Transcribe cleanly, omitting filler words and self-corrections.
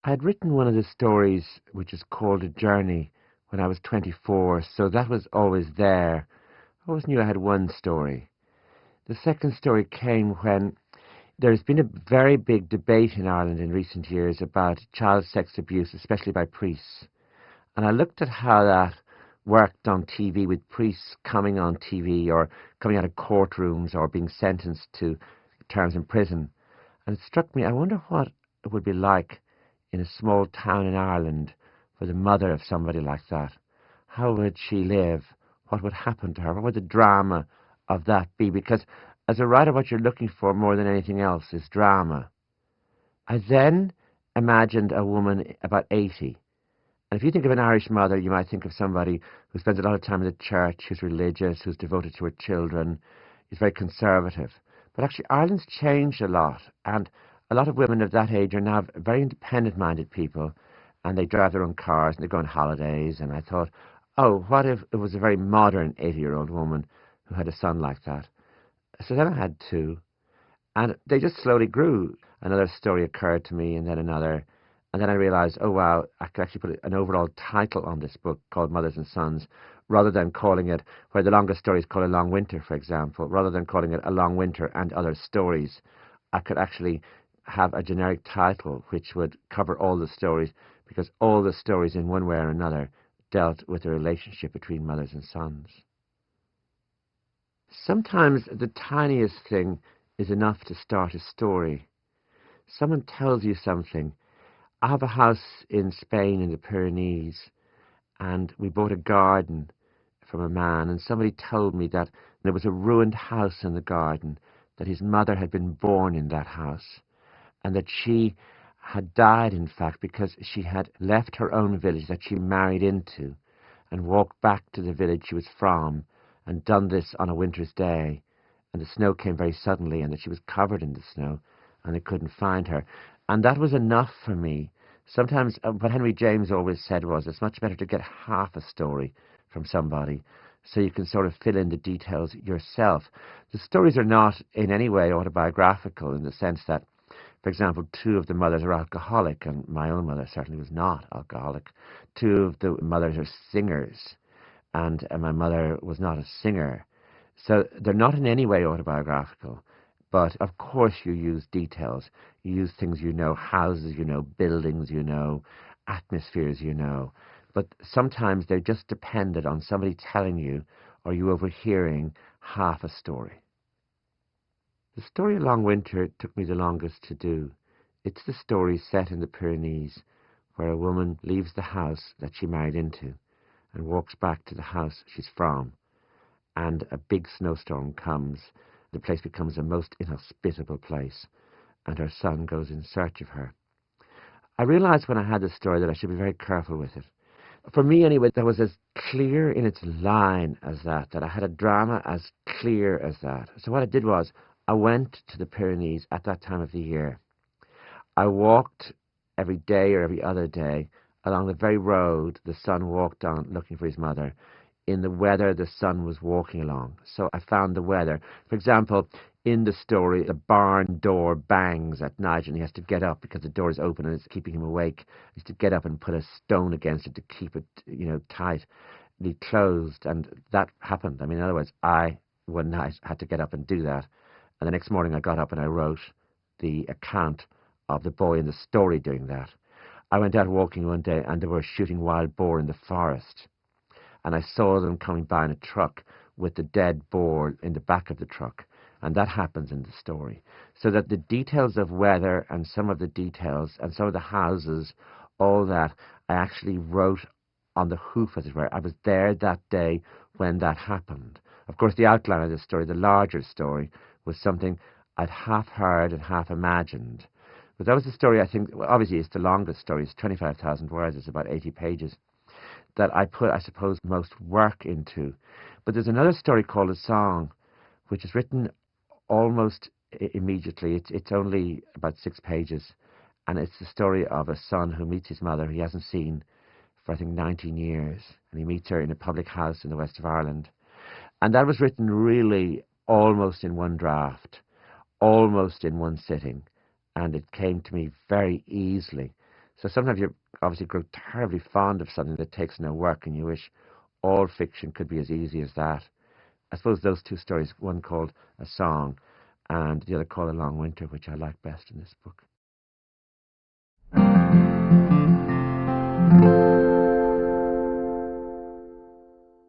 I had written one of the stories, which is called A Journey, when I was 24, so that was always there. I always knew I had one story. The second story came when there's been a very big debate in Ireland in recent years about child sex abuse, especially by priests. And I looked at how that worked on TV, with priests coming on TV or coming out of courtrooms or being sentenced to terms in prison. And it struck me, I wonder what it would be like in a small town in Ireland for the mother of somebody like that. How would she live? What would happen to her? What would the drama of that be? Because as a writer, what you're looking for more than anything else is drama. I then imagined a woman about 80. And if you think of an Irish mother, you might think of somebody who spends a lot of time in the church, who's religious, who's devoted to her children, is very conservative. But actually, Ireland's changed a lot, and a lot of women of that age are now very independent-minded people, and they drive their own cars, and they go on holidays. And I thought, oh, what if it was a very modern 80-year-old woman who had a son like that? So then I had two, and they just slowly grew. Another story occurred to me, and then another. And then I realized, oh, wow, I could actually put an overall title on this book called Mothers and Sons, rather than calling it, where the longest story is called A Long Winter, for example, rather than calling it A Long Winter and Other Stories. I could actually have a generic title which would cover all the stories, because all the stories in one way or another dealt with the relationship between mothers and sons. Sometimes the tiniest thing is enough to start a story. Someone tells you something. I have a house in Spain in the Pyrenees, and we bought a garden from a man, and somebody told me that there was a ruined house in the garden, that his mother had been born in that house, and that she had died, in fact, because she had left her own village that she married into and walked back to the village she was from, and done this on a winter's day, and the snow came very suddenly, and that she was covered in the snow, and they couldn't find her. And that was enough for me. Sometimes what Henry James always said was, it's much better to get half a story from somebody, so you can sort of fill in the details yourself. The stories are not in any way autobiographical, in the sense that, for example, two of the mothers are alcoholic, and my own mother certainly was not alcoholic. Two of the mothers are singers, and my mother was not a singer. So they're not in any way autobiographical. But of course you use details. You use things you know, houses you know, buildings you know, atmospheres you know. But sometimes they're just dependent on somebody telling you, or you overhearing half a story. The story A Long Winter took me the longest to do. It's the story set in the Pyrenees, where a woman leaves the house that she married into and walks back to the house she's from, and a big snowstorm comes. The place becomes a most inhospitable place, and her son goes in search of her. I realized when I had this story that I should be very careful with it. For me, anyway, that was as clear in its line as that I had a drama as clear as that. So what I did was, I went to the Pyrenees at that time of the year. I walked every day or every other day along the very road the son walked on looking for his mother, in the weather the son was walking along. So I found the weather. For example, in the story, the barn door bangs at night, and he has to get up because the door is open and it's keeping him awake. He has to get up and put a stone against it to keep it, tight. And he closed, and that happened. I mean, in other words, I, one night, had to get up and do that. And the next morning I got up and I wrote the account of the boy in the story doing that. I went out walking one day, and they were shooting wild boar in the forest, and I saw them coming by in a truck with the dead boar in the back of the truck, and that happens in the story. So that the details of weather and some of the details and some of the houses, all that, I actually wrote on the hoof, as it were. I was there that day when that happened. Of course, the outline of the story, the larger story, was something I'd half heard and half imagined. But that was the story, I think, well, obviously it's the longest story. It's 25,000 words. It's about 80 pages that I put, I suppose, most work into. But there's another story called A Song, which is written almost immediately. It's only about 6 pages, and it's the story of a son who meets his mother he hasn't seen for, I think, 19 years, and he meets her in a public house in the west of Ireland. And that was written really almost in one draft, almost in one sitting, and it came to me very easily. So sometimes you obviously grow terribly fond of something that takes no work, and you wish all fiction could be as easy as that. I suppose those two stories, one called A Song and the other called A Long Winter, which I like best in this book.